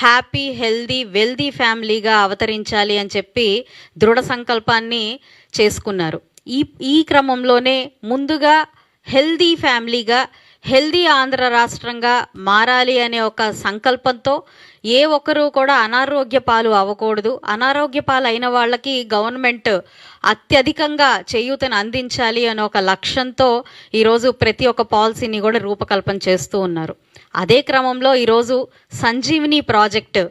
Happy, healthy, wealthy ఫ్యామిలీగా అవతరించాలి అని చెప్పి దృఢ సంకల్పాన్ని చేసుకున్నారు. ఈ ఈ క్రమంలోనే ముందుగా హెల్దీ ఫ్యామిలీగా, హెల్దీ ఆంధ్ర రాష్ట్రంగా మారాలి అనే ఒక సంకల్పంతో ఏ ఒక్కరూ కూడా అనారోగ్య పాలు అవ్వకూడదు, అనారోగ్య పాలు అయిన వాళ్ళకి గవర్నమెంట్ అత్యధికంగా చేయూతను అందించాలి అనే ఒక లక్ష్యంతో ఈరోజు ప్రతి ఒక్క పాలసీని కూడా రూపకల్పన చేస్తూ ఉన్నారు. అదే క్రమంలో ఈరోజు సంజీవిని ప్రాజెక్టు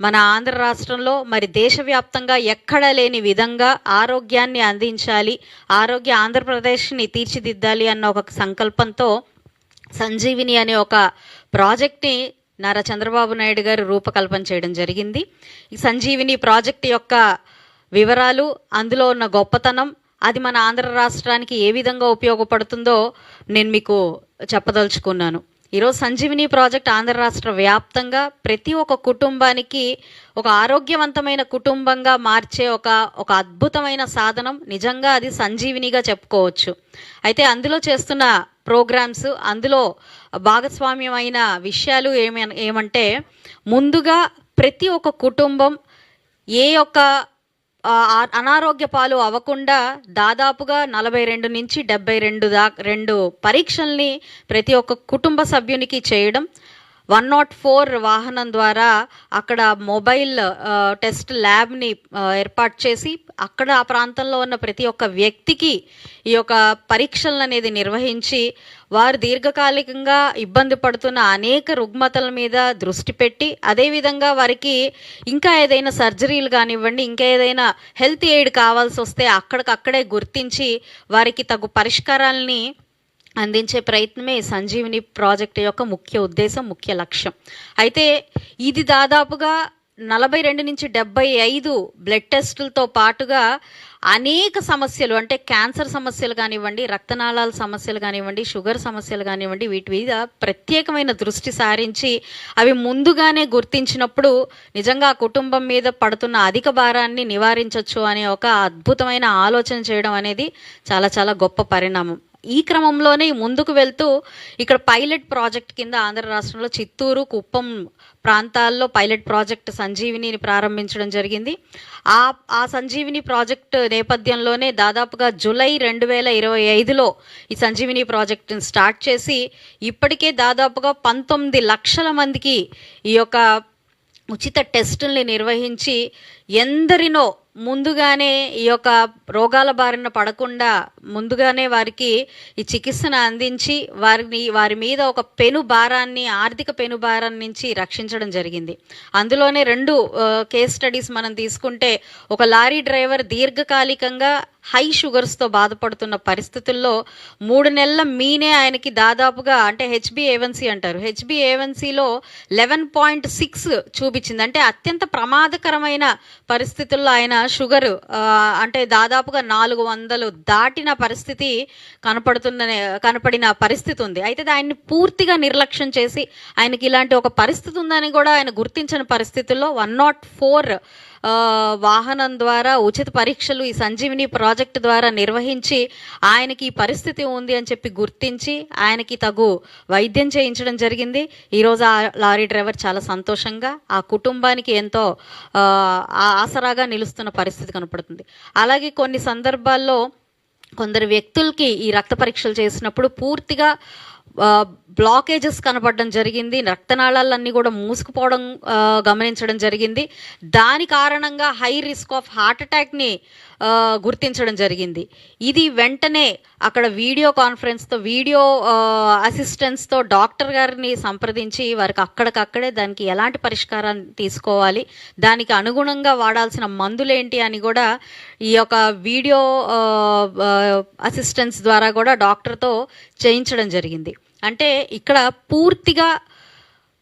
మన ఆంధ్ర రాష్ట్రంలో మరి దేశవ్యాప్తంగా ఎక్కడా లేని విధంగా ఆరోగ్యాన్ని అందించాలి, ఆంధ్రప్రదేశ్ని తీర్చిదిద్దాలి అన్న ఒక సంకల్పంతో సంజీవిని అనే ఒక ప్రాజెక్ట్ని నారా చంద్రబాబు నాయుడు గారు రూపకల్పన చేయడం జరిగింది. ఈ సంజీవిని ప్రాజెక్ట్ యొక్క వివరాలు, అందులో ఉన్న గొప్పతనం, అది మన ఆంధ్ర రాష్ట్రానికి ఏ విధంగా ఉపయోగపడుతుందో నేను మీకు చెప్పదలుచుకున్నాను. ఈరోజు సంజీవిని ప్రాజెక్ట్ ఆంధ్ర రాష్ట్ర వ్యాప్తంగా ప్రతి ఒక్క కుటుంబానికి ఒక ఆరోగ్యవంతమైన కుటుంబంగా మార్చే ఒక అద్భుతమైన సాధనం. నిజంగా అది సంజీవినిగా చెప్పుకోవచ్చు. అయితే అందులో చేస్తున్న ప్రోగ్రామ్స్, అందులో భాగస్వామ్యమైన విషయాలు ఏమంటే ముందుగా ప్రతి ఒక్క కుటుంబం ఏ ఒక్క అనారోగ్య పాలు అవ్వకుండా దాదాపుగా 42 నుంచి 72 పరీక్షల్ని ప్రతి ఒక్క కుటుంబ సభ్యునికి చేయడం, 104 వాహనం ద్వారా అక్కడ మొబైల్ టెస్ట్ ల్యాబ్ని ఏర్పాటు చేసి అక్కడ ఆ ప్రాంతంలో ఉన్న ప్రతి ఒక్క వ్యక్తికి ఈ యొక్క పరీక్షలను అనేది నిర్వహించి వారు దీర్ఘకాలికంగా ఇబ్బంది పడుతున్న అనేక రుగ్మతల మీద దృష్టి పెట్టి, అదేవిధంగా వారికి ఇంకా ఏదైనా సర్జరీలు కానివ్వండి, ఇంకా ఏదైనా హెల్త్ ఎయిడ్ కావాల్సి వస్తే అక్కడికక్కడే గుర్తించి వారికి తగు పరిష్కారాలని అందించే ప్రయత్నమే సంజీవిని ప్రాజెక్టు యొక్క ముఖ్య ఉద్దేశం, ముఖ్య లక్ష్యం. అయితే ఇది దాదాపుగా 42 నుంచి 75 బ్లడ్ టెస్టులతో పాటుగా అనేక సమస్యలు, అంటే క్యాన్సర్ సమస్యలు కానివ్వండి, రక్తనాళాల సమస్యలు కానివ్వండి, షుగర్ సమస్యలు కానివ్వండి, వీటి మీద ప్రత్యేకమైన దృష్టి సారించి అవి ముందుగానే గుర్తించినప్పుడు నిజంగా ఆ కుటుంబం మీద పడుతున్న అధిక భారాన్ని నివారించవచ్చు అనే ఒక అద్భుతమైన ఆలోచన చేయడం అనేది చాలా చాలా గొప్ప పరిణామం. ఈ క్రమంలోనే ముందుకు వెళ్తూ ఇక్కడ పైలట్ ప్రాజెక్ట్ కింద ఆంధ్ర రాష్ట్రంలో చిత్తూరు, కుప్పం ప్రాంతాల్లో పైలట్ ప్రాజెక్ట్ సంజీవినిని ప్రారంభించడం జరిగింది. ఆ సంజీవిని ప్రాజెక్ట్ నేపథ్యంలోనే దాదాపుగా జూలై 2025లో ఈ సంజీవిని ప్రాజెక్టుని స్టార్ట్ చేసి ఇప్పటికే దాదాపుగా 19 లక్షల మందికి ఈ యొక్క ఉచిత టెస్టుల్ని నిర్వహించి ఎందరినో ముందుగానే ఈ యొక్క రోగాల బారిన పడకుండా ముందుగానే వారికి ఈ చికిత్సను అందించి వారి మీద ఒక ఆర్థిక పెను భారాన్ని నుంచి రక్షించడం జరిగింది. అందులోనే 2 కేస్ స్టడీస్ మనం తీసుకుంటే, ఒక లారీ డ్రైవర్ దీర్ఘకాలికంగా హై షుగర్స్తో బాధపడుతున్న పరిస్థితుల్లో 3 నెలల మీనే ఆయనకి దాదాపుగా, అంటే HbA1c అంటారు, HbA1cలో 11.6 చూపించింది. అంటే అత్యంత ప్రమాదకరమైన పరిస్థితుల్లో ఆయన షుగర్ అంటే దాదాపుగా 400 దాటిన పరిస్థితి కనపడిన పరిస్థితి ఉంది. అయితే ఆయన్ని పూర్తిగా నిర్లక్ష్యం చేసి ఆయనకి ఇలాంటి ఒక పరిస్థితి ఉందని కూడా ఆయన గుర్తించిన పరిస్థితుల్లో 104 వాహనం ద్వారా ఉచిత పరీక్షలు ఈ సంజీవిని ప్రాజెక్ట్ ద్వారా నిర్వహించి ఆయనకి ఈ పరిస్థితి ఉంది అని చెప్పి గుర్తించి ఆయనకి తగు వైద్యం చేయించడం జరిగింది. ఈరోజు ఆ లారీ డ్రైవర్ చాలా సంతోషంగా ఆ కుటుంబానికి ఎంతో ఆసరాగా నిలుస్తున్న పరిస్థితి కనపడుతుంది. అలాగే కొన్ని సందర్భాల్లో కొందరు వ్యక్తులకి ఈ రక్త పరీక్షలు చేసినప్పుడు పూర్తిగా బ్లాకేజెస్ కనపడడం జరిగింది, రక్తనాళాలన్నీ కూడా మూసుకుపోవడం గమనించడం జరిగింది. దాని కారణంగా హై రిస్క్ ఆఫ్ హార్ట్ అటాక్ని గుర్తించడం జరిగింది. ఇది వెంటనే అక్కడ వీడియో కాన్ఫరెన్స్తో, వీడియో అసిస్టెన్స్తో డాక్టర్ గారిని సంప్రదించి వారికి అక్కడికక్కడే దానికి ఎలాంటి పరిష్కారాన్ని తీసుకోవాలి, దానికి అనుగుణంగా వాడాల్సిన మందులేంటి అని కూడా ఈ యొక్క వీడియో అసిస్టెన్స్ ద్వారా కూడా డాక్టర్తో చేయించడం జరిగింది. అంటే ఇక్కడ పూర్తిగా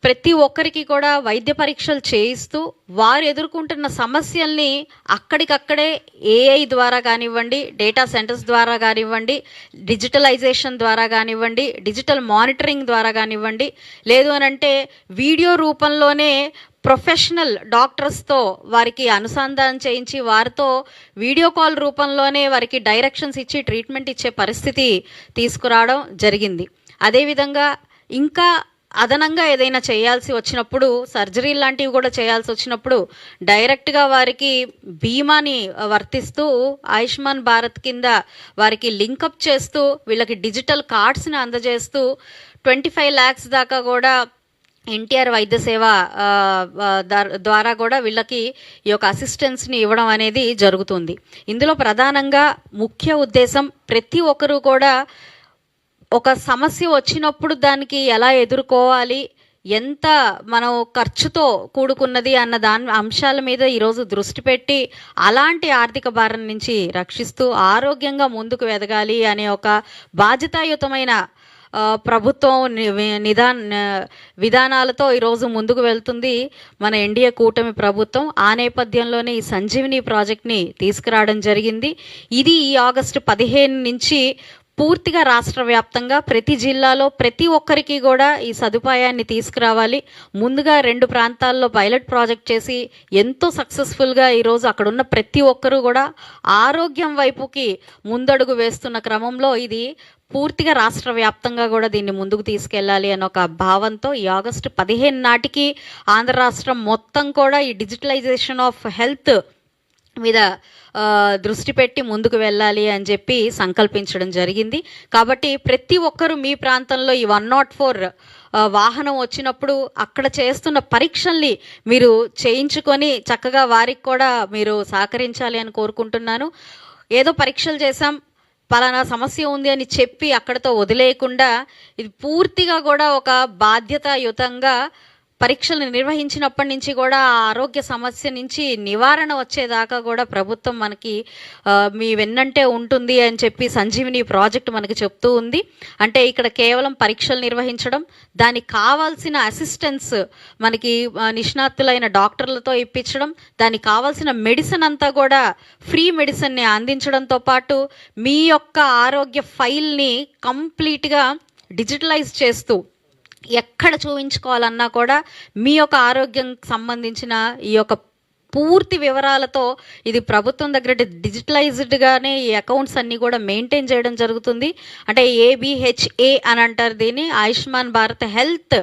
ప్రతి ఒక్కరికి కూడా వైద్య పరీక్షలు చేయిస్తూ వారు ఎదుర్కొంటున్న సమస్యల్ని అక్కడికక్కడే AI ద్వారా కానివ్వండి, డేటా సెంటర్స్ ద్వారా కానివ్వండి, డిజిటలైజేషన్ ద్వారా కానివ్వండి, డిజిటల్ మానిటరింగ్ ద్వారా కానివ్వండి, లేదు అనంటే వీడియో రూపంలోనే ప్రొఫెషనల్ డాక్టర్స్తో వారికి అనుసంధానం చేయించి వారితో వీడియో కాల్ రూపంలోనే వారికి డైరెక్షన్స్ ఇచ్చి ట్రీట్మెంట్ ఇచ్చే పరిస్థితి తీసుకురావడం జరిగింది. అదేవిధంగా ఇంకా అదనంగా ఏదైనా చేయాల్సి వచ్చినప్పుడు, సర్జరీ లాంటివి కూడా చేయాల్సి వచ్చినప్పుడు డైరెక్ట్గా వారికి బీమాని వర్తిస్తూ ఆయుష్మాన్ భారత్ కింద వారికి లింకప్ చేస్తూ వీళ్ళకి డిజిటల్ కార్డ్స్ని అందజేస్తూ 25 lakhs దాకా కూడా ఎన్టీఆర్ వైద్య సేవ ద్వారా కూడా వీళ్ళకి ఈ యొక్క అసిస్టెన్స్ని ఇవ్వడం అనేది జరుగుతుంది. ఇందులో ప్రధానంగా ముఖ్య ఉద్దేశం ప్రతి ఒక్కరూ కూడా ఒక సమస్య వచ్చినప్పుడు దానికి ఎలా ఎదుర్కోవాలి, ఎంత మనం ఖర్చుతో కూడుకున్నది అన్న అంశాల మీద ఈరోజు దృష్టి పెట్టి అలాంటి ఆర్థిక భారం నుంచి రక్షిస్తూ ఆరోగ్యంగా ముందుకు ఎదగాలి అనే ఒక బాధ్యతాయుతమైన ప్రభుత్వం విధానాలతో ఈరోజు ముందుకు వెళ్తుంది మన ఎన్డీఏ కూటమి ప్రభుత్వం. ఆ నేపథ్యంలోనే ఈ సంజీవిని ప్రాజెక్ట్ని తీసుకురావడం జరిగింది. ఇది ఈ ఆగస్టు 15 నుంచి పూర్తిగా రాష్ట్ర వ్యాప్తంగా ప్రతి జిల్లాలో ప్రతి ఒక్కరికి కూడా ఈ సదుపాయాన్ని తీసుకురావాలి. ముందుగా 2 ప్రాంతాల్లో పైలట్ ప్రాజెక్ట్ చేసి ఎంతో సక్సెస్ఫుల్గా ఈరోజు అక్కడున్న ప్రతి ఒక్కరూ కూడా ఆరోగ్యం వైపుకి ముందడుగు వేస్తున్న క్రమంలో ఇది పూర్తిగా రాష్ట్ర వ్యాప్తంగా కూడా దీన్ని ముందుకు తీసుకెళ్ళాలి అన్న ఒక భావంతో ఈ ఆగస్టు 15 నాటికి ఆంధ్ర రాష్ట్రం మొత్తం కూడా ఈ డిజిటలైజేషన్ ఆఫ్ హెల్త్ మీద దృష్టి పెట్టి ముందుకు వెళ్ళాలి అని చెప్పి సంకల్పించడం జరిగింది. కాబట్టి ప్రతి ఒక్కరూ మీ ప్రాంతంలో ఈ 104 వాహనం వచ్చినప్పుడు అక్కడ చేస్తున్న పరీక్షల్ని మీరు చేయించుకొని చక్కగా వారికి కూడా మీరు సహకరించాలి అని కోరుకుంటున్నాను. ఏదో పరీక్షలు చేశాం, పలానా సమస్య ఉంది అని చెప్పి అక్కడితో వదిలేయకుండా ఇది పూర్తిగా కూడా ఒక బాధ్యతాయుతంగా పరీక్షలు నిర్వహించినప్పటి నుంచి కూడా ఆ ఆరోగ్య సమస్య నుంచి నివారణ వచ్చేదాకా కూడా ప్రభుత్వం మనకి మీ వెన్నంటే ఉంటుంది అని చెప్పి సంజీవిని ప్రాజెక్ట్ మనకి చెప్తూ ఉంది. అంటే ఇక్కడ కేవలం పరీక్షలు నిర్వహించడం, దానికి కావాల్సిన అసిస్టెన్స్ మనకి నిష్ణాతులైన డాక్టర్లతో ఇప్పించడం, దానికి కావాల్సిన మెడిసిన్ అంతా కూడా ఫ్రీ మెడిసిన్ని అందించడంతో పాటు మీ యొక్క ఆరోగ్య ఫైల్ని కంప్లీట్గా డిజిటలైజ్ చేస్తూ ఎక్కడ చూపించుకోవాలన్నా కూడా మీ యొక్క ఆరోగ్యం సంబంధించిన ఈ యొక్క పూర్తి వివరాలతో ఇది ప్రభుత్వం దగ్గర డిజిటలైజ్డ్గానే ఈ అకౌంట్స్ అన్నీ కూడా మెయింటైన్ చేయడం జరుగుతుంది. అంటే ABHA అని అంటారు దీన్ని, ఆయుష్మాన్ భారత్ హెల్త్